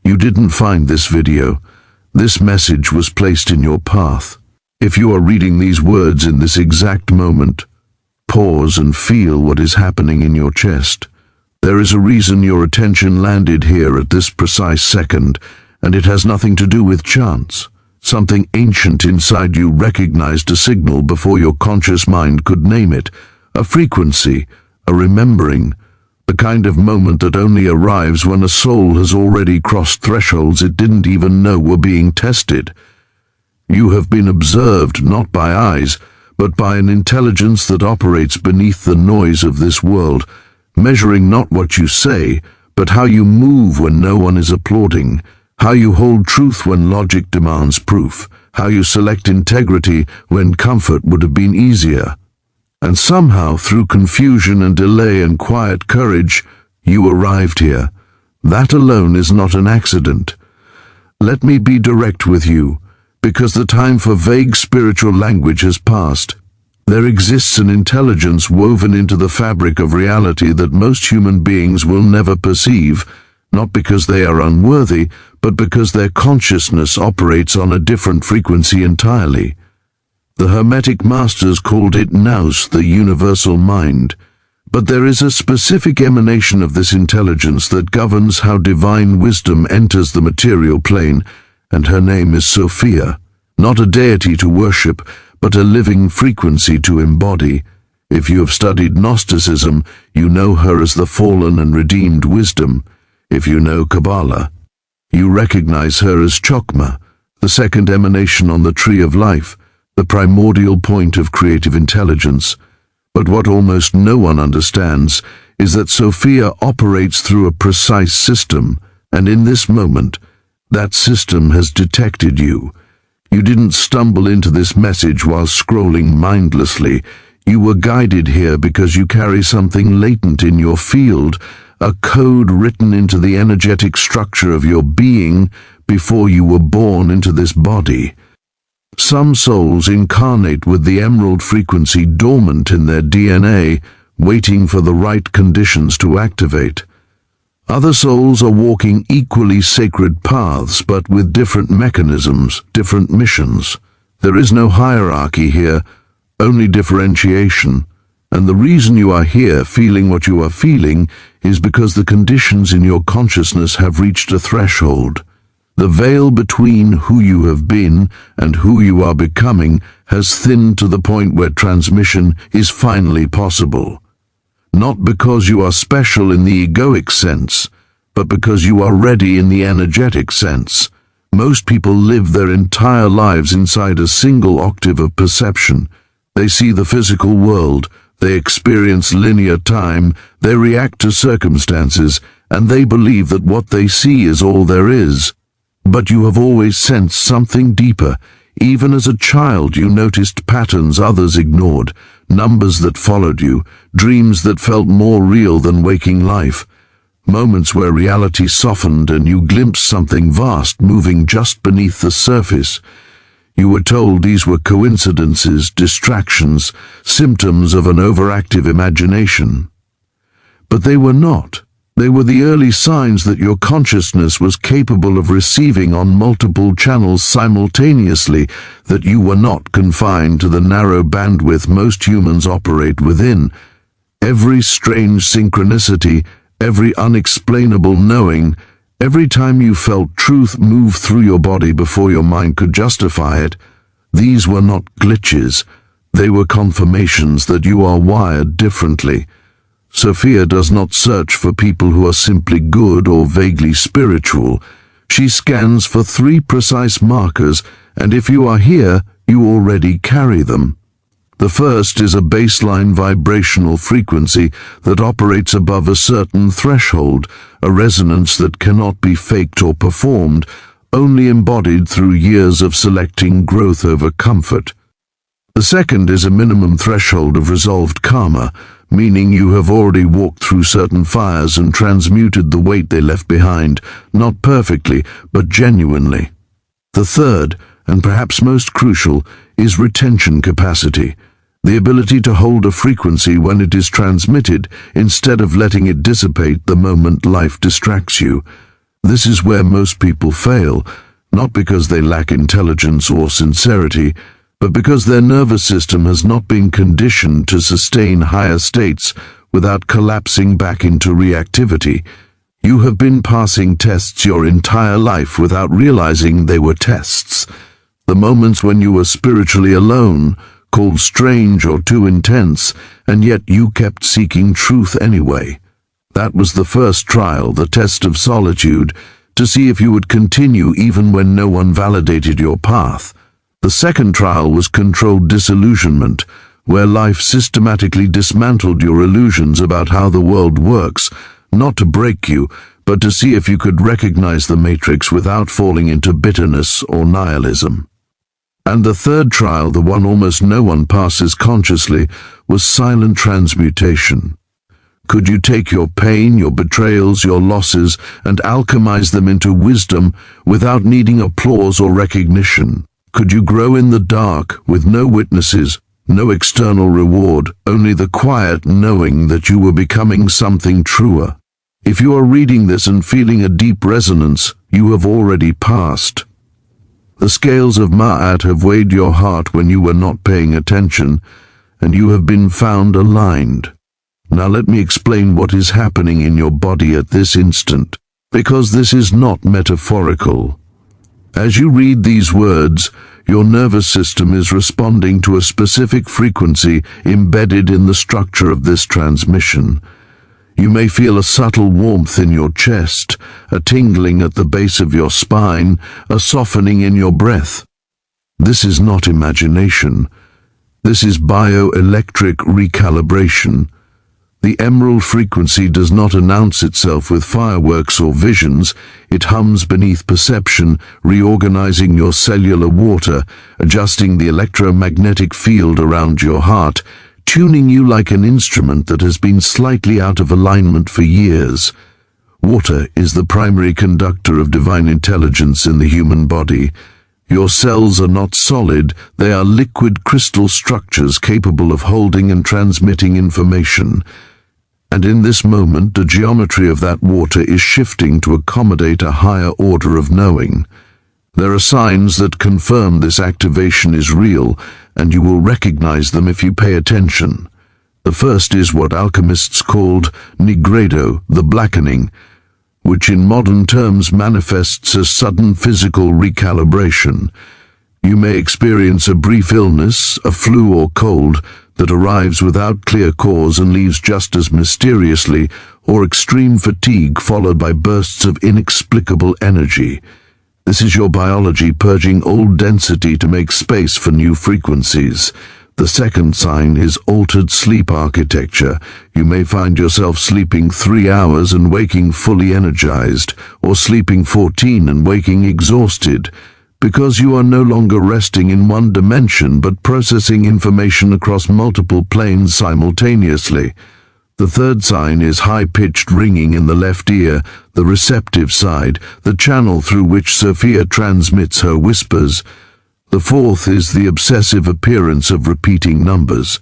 You didn't find this video. This message was placed in your path. If you are reading these words in this exact moment, pause and feel what is happening in your chest. There is a reason your attention landed here at this precise second, and it has nothing to do with chance. Something ancient inside you recognized a signal before your conscious mind could name it. A frequency, a remembering, the kind of moment that only arrives when a soul has already crossed thresholds it didn't even know were being tested. You have been observed not by eyes, but by an intelligence that operates beneath the noise of this world, measuring not what you say, but how you move when no one is applauding, how you hold truth when logic demands proof, how you select integrity when comfort would have been easier. And somehow, through confusion and delay and quiet courage, you arrived here. That alone is not an accident. Let me be direct with you, because the time for vague spiritual language has passed. There exists an intelligence woven into the fabric of reality that most human beings will never perceive, not because they are unworthy, but because their consciousness operates on a different frequency entirely. The Hermetic masters called it Nous, the universal mind. But there is a specific emanation of this intelligence that governs how divine wisdom enters the material plane, and her name is Sophia, not a deity to worship, but a living frequency to embody. If you have studied Gnosticism, you know her as the fallen and redeemed wisdom. If you know Kabbalah, you recognize her as Chokmah, the second emanation on the tree of life, the primordial point of creative intelligence. But what almost no one understands is that Sophia operates through a precise system, and in this moment, that system has detected you. You didn't stumble into this message while scrolling mindlessly. You were guided here because you carry something latent in your field, a code written into the energetic structure of your being before you were born into this body. Some souls incarnate with the emerald frequency dormant in their DNA, waiting for the right conditions to activate. Other souls are walking equally sacred paths, but with different mechanisms, different missions. There is no hierarchy here, only differentiation. And the reason you are here feeling what you are feeling is because the conditions in your consciousness have reached a threshold. The veil between who you have been and who you are becoming has thinned to the point where transmission is finally possible. Not because you are special in the egoic sense, but because you are ready in the energetic sense. Most people live their entire lives inside a single octave of perception. They see the physical world, they experience linear time, they react to circumstances, and they believe that what they see is all there is. But you have always sensed something deeper. Even as a child you noticed patterns others ignored, numbers that followed you, dreams that felt more real than waking life, moments where reality softened and you glimpsed something vast moving just beneath the surface. You were told these were coincidences, distractions, symptoms of an overactive imagination. But they were not. They were the early signs that your consciousness was capable of receiving on multiple channels simultaneously, that you were not confined to the narrow bandwidth most humans operate within. Every strange synchronicity, every unexplainable knowing, every time you felt truth move through your body before your mind could justify it, these were not glitches. They were confirmations that you are wired differently. Sophia does not search for people who are simply good or vaguely spiritual. She scans for 3 precise markers, and if you are here, you already carry them. The first is a baseline vibrational frequency that operates above a certain threshold, a resonance that cannot be faked or performed, only embodied through years of selecting growth over comfort. The second is a minimum threshold of resolved karma, meaning you have already walked through certain fires and transmuted the weight they left behind, not perfectly, but genuinely. The third, and perhaps most crucial, is retention capacity, the ability to hold a frequency when it is transmitted instead of letting it dissipate the moment life distracts you. This is where most people fail, not because they lack intelligence or sincerity, but because their nervous system has not been conditioned to sustain higher states without collapsing back into reactivity. You have been passing tests your entire life without realizing they were tests. The moments when you were spiritually alone, called strange or too intense, and yet you kept seeking truth anyway. That was the first trial, the test of solitude, to see if you would continue even when no one validated your path. The second trial was controlled disillusionment, where life systematically dismantled your illusions about how the world works, not to break you, but to see if you could recognize the matrix without falling into bitterness or nihilism. And the third trial, the one almost no one passes consciously, was silent transmutation. Could you take your pain, your betrayals, your losses, and alchemize them into wisdom without needing applause or recognition? Could you grow in the dark with no witnesses, no external reward, only the quiet knowing that you were becoming something truer? If you are reading this and feeling a deep resonance, you have already passed. The scales of Ma'at have weighed your heart when you were not paying attention, and you have been found aligned. Now let me explain what is happening in your body at this instant, because this is not metaphorical. As you read these words, your nervous system is responding to a specific frequency embedded in the structure of this transmission. You may feel a subtle warmth in your chest, a tingling at the base of your spine, a softening in your breath. This is not imagination. This is bioelectric recalibration. The emerald frequency does not announce itself with fireworks or visions. It hums beneath perception, reorganizing your cellular water, adjusting the electromagnetic field around your heart, tuning you like an instrument that has been slightly out of alignment for years. Water is the primary conductor of divine intelligence in the human body. Your cells are not solid, they are liquid crystal structures capable of holding and transmitting information. And in this moment, the geometry of that water is shifting to accommodate a higher order of knowing. There are signs that confirm this activation is real, and you will recognize them if you pay attention. The first is what alchemists called nigredo, the blackening, which in modern terms manifests as sudden physical recalibration. You may experience a brief illness, a flu or cold, that arrives without clear cause and leaves just as mysteriously, or extreme fatigue followed by bursts of inexplicable energy. This is your biology purging old density to make space for new frequencies. The second sign is altered sleep architecture. You may find yourself sleeping 3 hours and waking fully energized, or sleeping 14 and waking exhausted, because you are no longer resting in one dimension but processing information across multiple planes simultaneously. The third sign is high-pitched ringing in the left ear, the receptive side, the channel through which Sophia transmits her whispers. The fourth is the obsessive appearance of repeating numbers,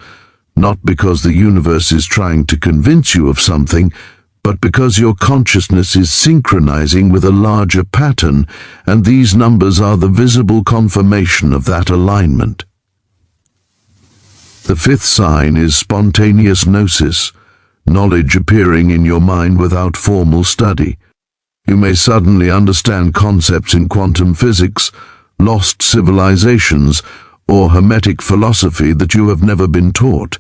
not because the universe is trying to convince you of something, but because your consciousness is synchronizing with a larger pattern, and these numbers are the visible confirmation of that alignment. The fifth sign is spontaneous gnosis, knowledge appearing in your mind without formal study. You may suddenly understand concepts in quantum physics, lost civilizations, or Hermetic philosophy that you have never been taught,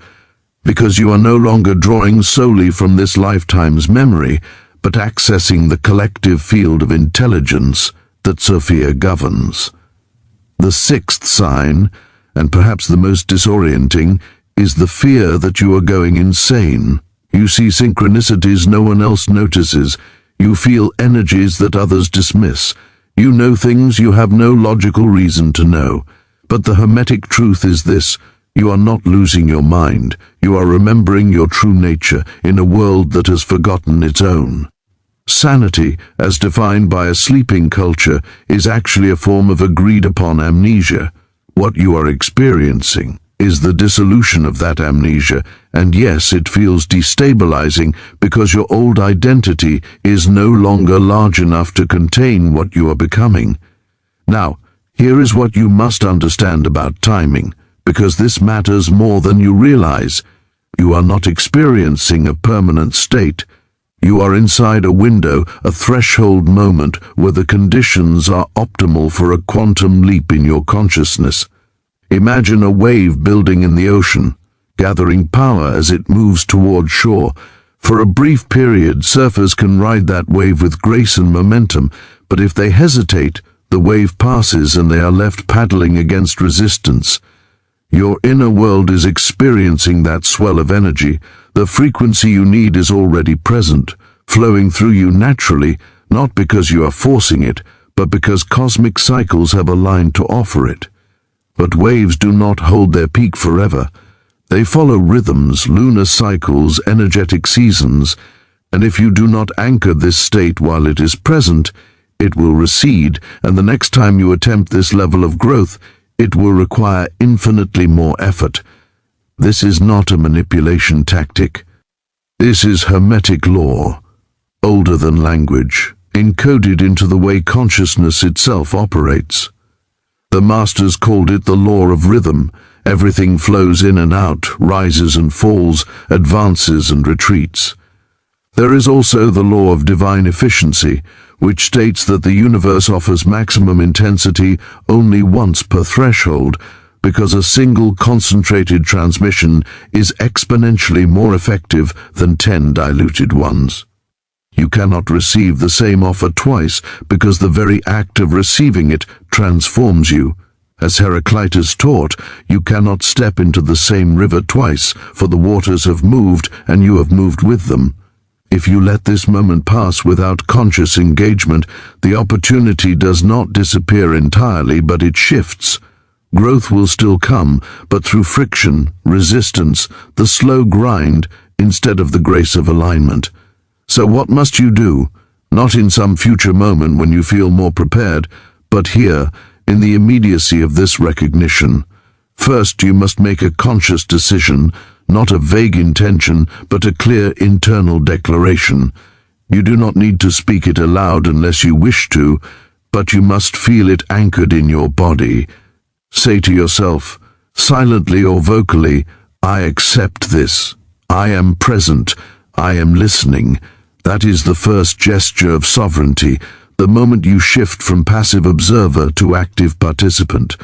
because you are no longer drawing solely from this lifetime's memory, but accessing the collective field of intelligence that Sophia governs. The sixth sign, and perhaps the most disorienting, is the fear that you are going insane. You see synchronicities no one else notices. You feel energies that others dismiss. You know things you have no logical reason to know. But the Hermetic truth is this: you are not losing your mind. You are remembering your true nature in a world that has forgotten its own. Sanity, as defined by a sleeping culture, is actually a form of agreed-upon amnesia. What you are experiencing is the dissolution of that amnesia, and yes, it feels destabilizing because your old identity is no longer large enough to contain what you are becoming. Now, here is what you must understand about timing, because this matters more than you realize. You are not experiencing a permanent state. You are inside a window, a threshold moment where the conditions are optimal for a quantum leap in your consciousness. Imagine a wave building in the ocean, gathering power as it moves toward shore. For a brief period, surfers can ride that wave with grace and momentum, but if they hesitate, the wave passes and they are left paddling against resistance. Your inner world is experiencing that swell of energy. The frequency you need is already present, flowing through you naturally, not because you are forcing it, but because cosmic cycles have aligned to offer it. But waves do not hold their peak forever. They follow rhythms, lunar cycles, energetic seasons, and if you do not anchor this state while it is present, it will recede, and the next time you attempt this level of growth, it will require infinitely more effort. This is not a manipulation tactic. This is Hermetic law, older than language, encoded into the way consciousness itself operates. The masters called it the law of rhythm. Everything flows in and out, rises and falls, advances and retreats. There is also the law of divine efficiency, which states that the universe offers maximum intensity only once per threshold, because a single concentrated transmission is exponentially more effective than 10 diluted ones. You cannot receive the same offer twice because the very act of receiving it transforms you. As Heraclitus taught, you cannot step into the same river twice, for the waters have moved and you have moved with them. If you let this moment pass without conscious engagement, the opportunity does not disappear entirely, but it shifts. Growth will still come, but through friction, resistance, the slow grind, instead of the grace of alignment. So what must you do? Not in some future moment when you feel more prepared, but here, in the immediacy of this recognition. First, you must make a conscious decision, not a vague intention, but a clear internal declaration. You do not need to speak it aloud unless you wish to, but you must feel it anchored in your body. Say to yourself, silently or vocally, I accept this. I am present. I am listening. That is the first gesture of sovereignty, the moment you shift from passive observer to active participant.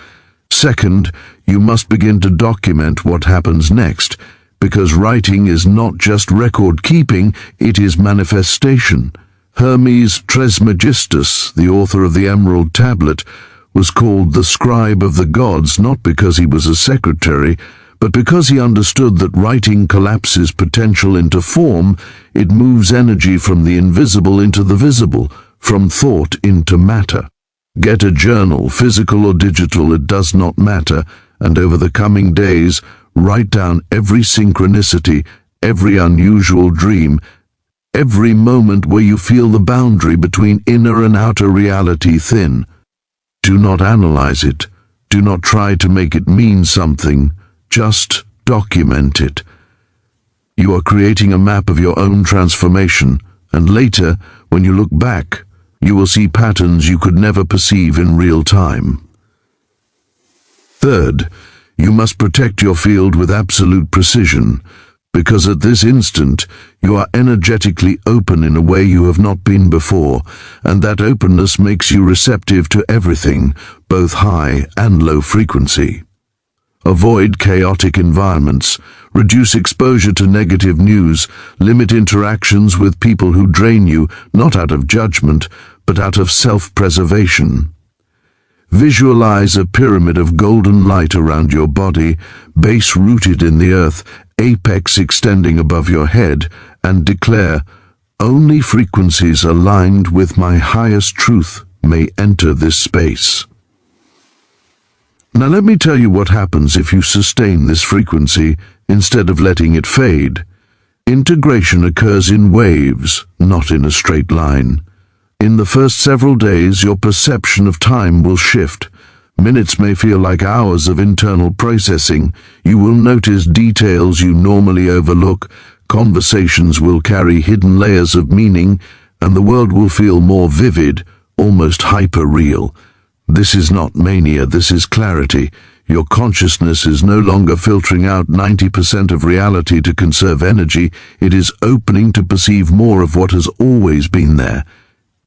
Second, you must begin to document what happens next, because writing is not just record-keeping, it is manifestation. Hermes Trismegistus, the author of the Emerald Tablet, was called the scribe of the gods not because he was a secretary, but because he understood that writing collapses potential into form. It moves energy from the invisible into the visible, from thought into matter. Get a journal, physical or digital, it does not matter, and over the coming days, write down every synchronicity, every unusual dream, every moment where you feel the boundary between inner and outer reality thin. Do not analyze it. Do not try to make it mean something. Just document it. You are creating a map of your own transformation, and later, when you look back, you will see patterns you could never perceive in real time. Third, you must protect your field with absolute precision, because at this instant, you are energetically open in a way you have not been before, and that openness makes you receptive to everything, both high and low frequency. Avoid chaotic environments, reduce exposure to negative news, limit interactions with people who drain you, not out of judgment, but out of self-preservation. Visualize a pyramid of golden light around your body, base rooted in the earth, apex extending above your head, and declare, only frequencies aligned with my highest truth may enter this space. Now let me tell you what happens if you sustain this frequency instead of letting it fade. Integration occurs in waves, not in a straight line. In the first several days, your perception of time will shift. Minutes may feel like hours of internal processing. You will notice details you normally overlook. Conversations will carry hidden layers of meaning, and the world will feel more vivid, almost hyper-real. This is not mania, this is clarity. Your consciousness is no longer filtering out 90% of reality to conserve energy. It is opening to perceive more of what has always been there.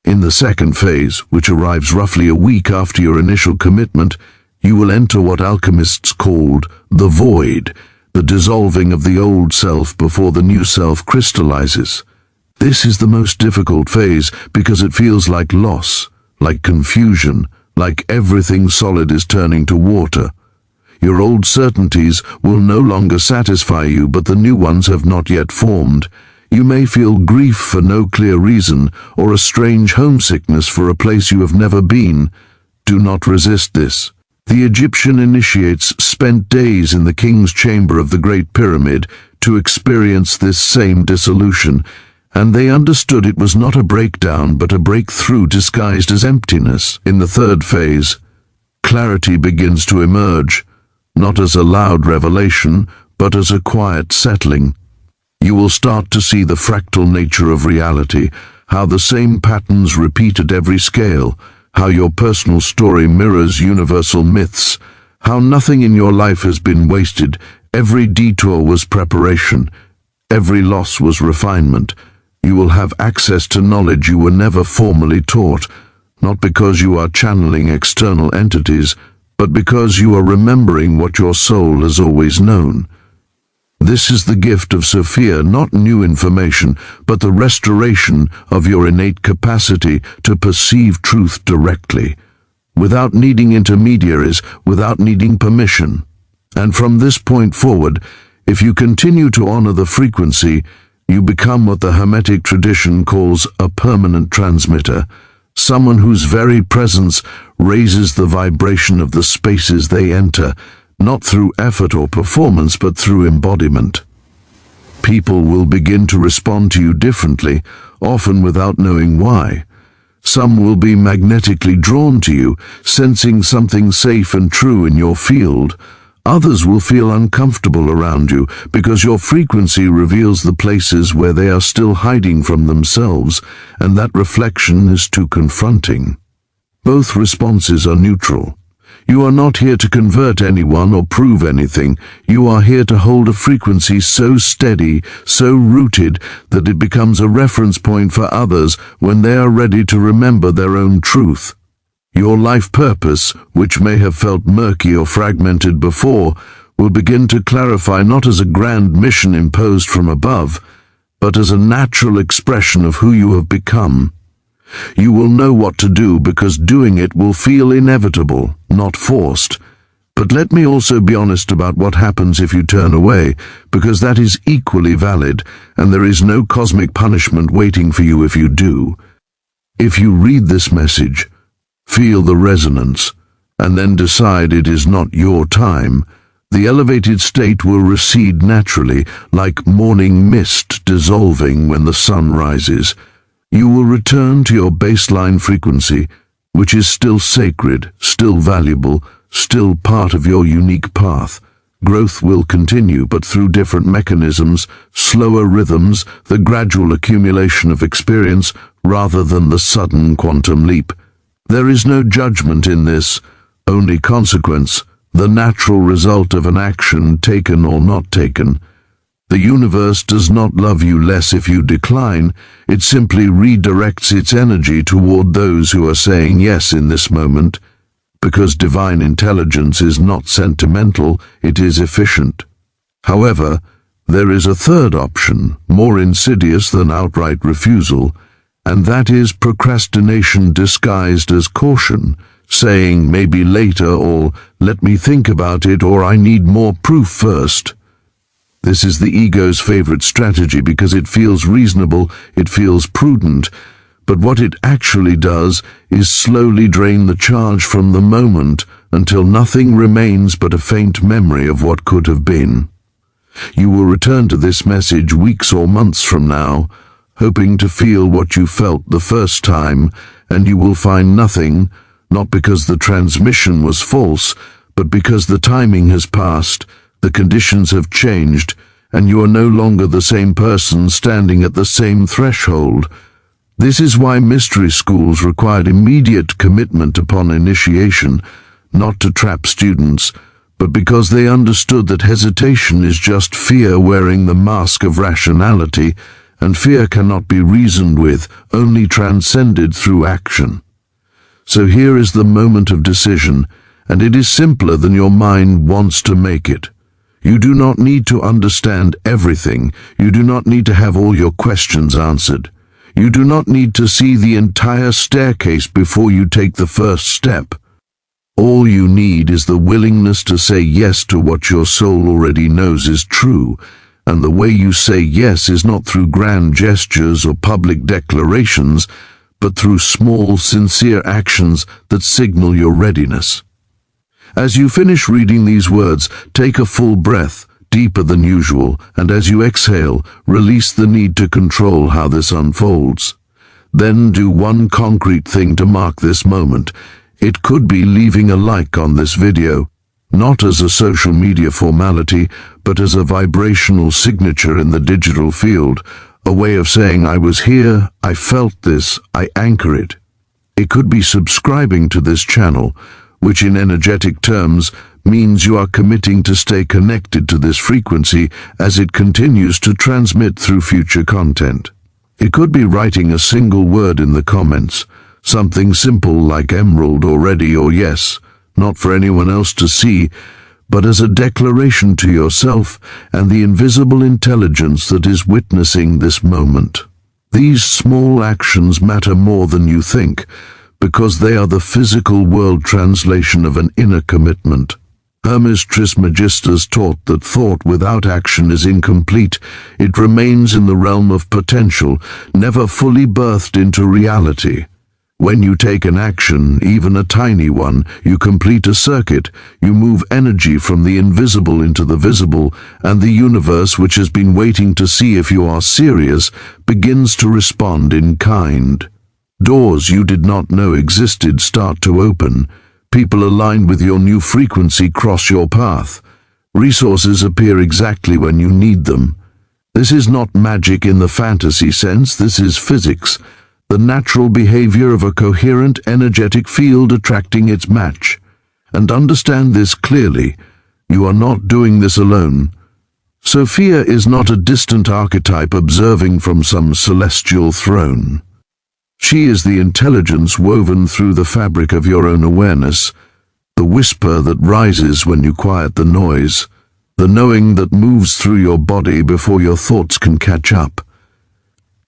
In the second phase, which arrives roughly a week after your initial commitment, you will enter what alchemists called the void, the dissolving of the old self before the new self crystallizes. This is the most difficult phase because it feels like loss, like confusion, like everything solid is turning to water. Your old certainties will no longer satisfy you, but the new ones have not yet formed. You may feel grief for no clear reason, or a strange homesickness for a place you have never been. Do not resist this. The Egyptian initiates spent days in the king's chamber of the Great Pyramid to experience this same dissolution, and they understood it was not a breakdown but a breakthrough disguised as emptiness. In the third phase, clarity begins to emerge, not as a loud revelation, but as a quiet settling. You will start to see the fractal nature of reality, how the same patterns repeat at every scale, how your personal story mirrors universal myths, how nothing in your life has been wasted. Every detour was preparation, every loss was refinement. You will have access to knowledge you were never formally taught, not because you are channeling external entities, but because you are remembering what your soul has always known. This is the gift of Sophia, not new information, but the restoration of your innate capacity to perceive truth directly, without needing intermediaries, without needing permission. And from this point forward, if you continue to honor the frequency, you become what the Hermetic tradition calls a permanent transmitter, someone whose very presence raises the vibration of the spaces they enter, not through effort or performance, but through embodiment. People will begin to respond to you differently, often without knowing why. Some will be magnetically drawn to you, sensing something safe and true in your field. Others will feel uncomfortable around you because your frequency reveals the places where they are still hiding from themselves, and that reflection is too confronting. Both responses are neutral. You are not here to convert anyone or prove anything. You are here to hold a frequency so steady, so rooted, that it becomes a reference point for others when they are ready to remember their own truth. Your life purpose, which may have felt murky or fragmented before, will begin to clarify not as a grand mission imposed from above, but as a natural expression of who you have become. You will know what to do because doing it will feel inevitable, not forced. But let me also be honest about what happens if you turn away, because that is equally valid, and there is no cosmic punishment waiting for you if you do. If you read this message, feel the resonance, and then decide it is not your time, the elevated state will recede naturally, like morning mist dissolving when the sun rises. You will return to your baseline frequency, which is still sacred, still valuable, still part of your unique path. Growth will continue, but through different mechanisms, slower rhythms, the gradual accumulation of experience, rather than the sudden quantum leap. There is no judgment in this, only consequence, the natural result of an action taken or not taken. The universe does not love you less if you decline. It simply redirects its energy toward those who are saying yes in this moment. Because divine intelligence is not sentimental, it is efficient. However, there is a third option, more insidious than outright refusal, and that is procrastination disguised as caution, saying maybe later, or let me think about it, or I need more proof first. This is the ego's favorite strategy because it feels reasonable, it feels prudent, but what it actually does is slowly drain the charge from the moment until nothing remains but a faint memory of what could have been. You will return to this message weeks or months from now, hoping to feel what you felt the first time, and you will find nothing, not because the transmission was false, but because the timing has passed, the conditions have changed, and you are no longer the same person standing at the same threshold. This is why mystery schools required immediate commitment upon initiation, not to trap students, but because they understood that hesitation is just fear wearing the mask of rationality, and fear cannot be reasoned with, only transcended through action. So here is the moment of decision, and it is simpler than your mind wants to make it. You do not need to understand everything. You do not need to have all your questions answered. You do not need to see the entire staircase before you take the first step. All you need is the willingness to say yes to what your soul already knows is true, and the way you say yes is not through grand gestures or public declarations, but through small, sincere actions that signal your readiness. As you finish reading these words, take a full breath, deeper than usual, and as you exhale, release the need to control how this unfolds. Then do one concrete thing to mark this moment. It could be leaving a like on this video, not as a social media formality, but as a vibrational signature in the digital field, a way of saying I was here, I felt this, I anchor it. It could be subscribing to this channel, which in energetic terms means you are committing to stay connected to this frequency as it continues to transmit through future content. It could be writing a single word in the comments, something simple like emerald or ready or yes, not for anyone else to see, but as a declaration to yourself and the invisible intelligence that is witnessing this moment. These small actions matter more than you think, because they are the physical world translation of an inner commitment. Hermes Trismegistus taught that thought without action is incomplete. It remains in the realm of potential, never fully birthed into reality. When you take an action, even a tiny one, you complete a circuit, you move energy from the invisible into the visible, and the universe, which has been waiting to see if you are serious, begins to respond in kind. Doors you did not know existed start to open. People aligned with your new frequency cross your path. Resources appear exactly when you need them. This is not magic in the fantasy sense, this is physics, the natural behavior of a coherent energetic field attracting its match. And understand this clearly, you are not doing this alone. Sophia is not a distant archetype observing from some celestial throne. She is the intelligence woven through the fabric of your own awareness, the whisper that rises when you quiet the noise, the knowing that moves through your body before your thoughts can catch up.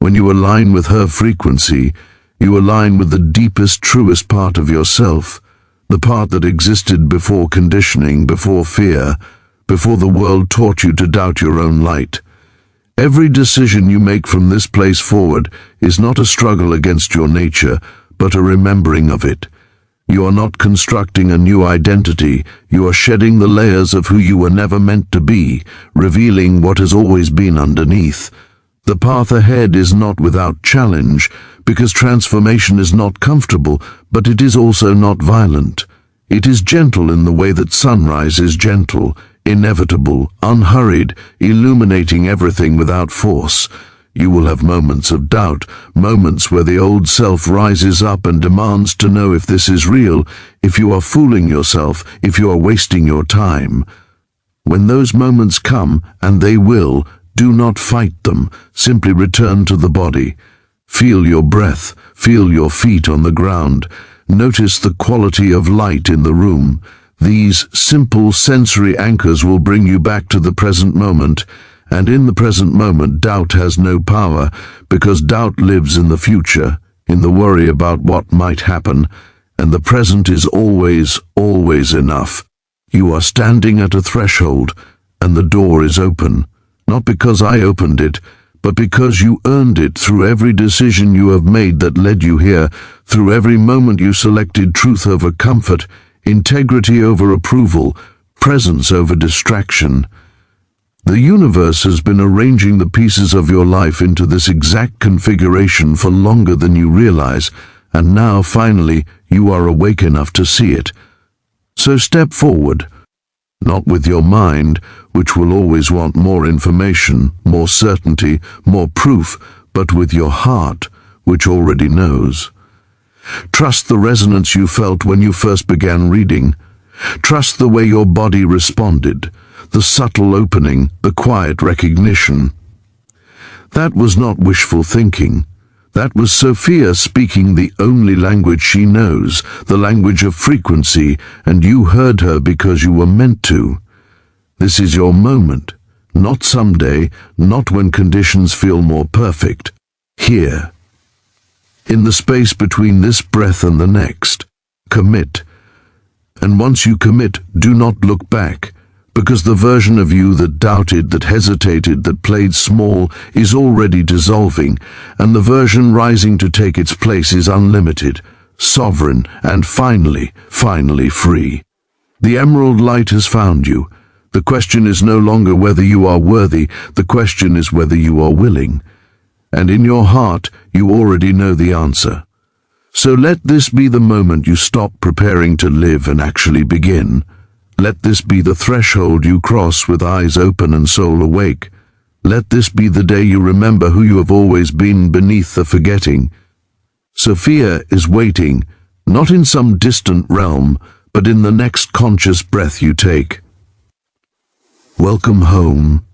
When you align with her frequency, you align with the deepest, truest part of yourself, the part that existed before conditioning, before fear, before the world taught you to doubt your own light. Every decision you make from this place forward is not a struggle against your nature, but a remembering of it. You are not constructing a new identity, you are shedding the layers of who you were never meant to be, revealing what has always been underneath. The path ahead is not without challenge, because transformation is not comfortable, but it is also not violent. It is gentle in the way that sunrise is gentle, inevitable, unhurried, illuminating everything without force. You will have moments of doubt, moments where the old self rises up and demands to know if this is real, if you are fooling yourself, if you are wasting your time. When those moments come, and they will, do not fight them, simply return to the body. Feel your breath, feel your feet on the ground. Notice the quality of light in the room. These simple sensory anchors will bring you back to the present moment, and in the present moment doubt has no power, because doubt lives in the future, in the worry about what might happen, and the present is always, always enough. You are standing at a threshold, and the door is open, not because I opened it, but because you earned it through every decision you have made that led you here, through every moment you selected truth over comfort, integrity over approval, presence over distraction. The universe has been arranging the pieces of your life into this exact configuration for longer than you realize, and now, finally, you are awake enough to see it. So step forward, not with your mind, which will always want more information, more certainty, more proof, but with your heart, which already knows. Trust the resonance you felt when you first began reading. Trust the way your body responded, the subtle opening, the quiet recognition. That was not wishful thinking. That was Sophia speaking the only language she knows, the language of frequency, and you heard her because you were meant to. This is your moment, not someday, not when conditions feel more perfect. Here. In the space between this breath and the next. Commit. And once you commit, do not look back, because the version of you that doubted, that hesitated, that played small is already dissolving, and the version rising to take its place is unlimited, sovereign, and finally free. The emerald light has found you. The question is no longer whether you are worthy, the question is whether you are willing. And in your heart, you already know the answer. So let this be the moment you stop preparing to live and actually begin. Let this be the threshold you cross with eyes open and soul awake. Let this be the day you remember who you have always been beneath the forgetting. Sophia is waiting, not in some distant realm, but in the next conscious breath you take. Welcome home.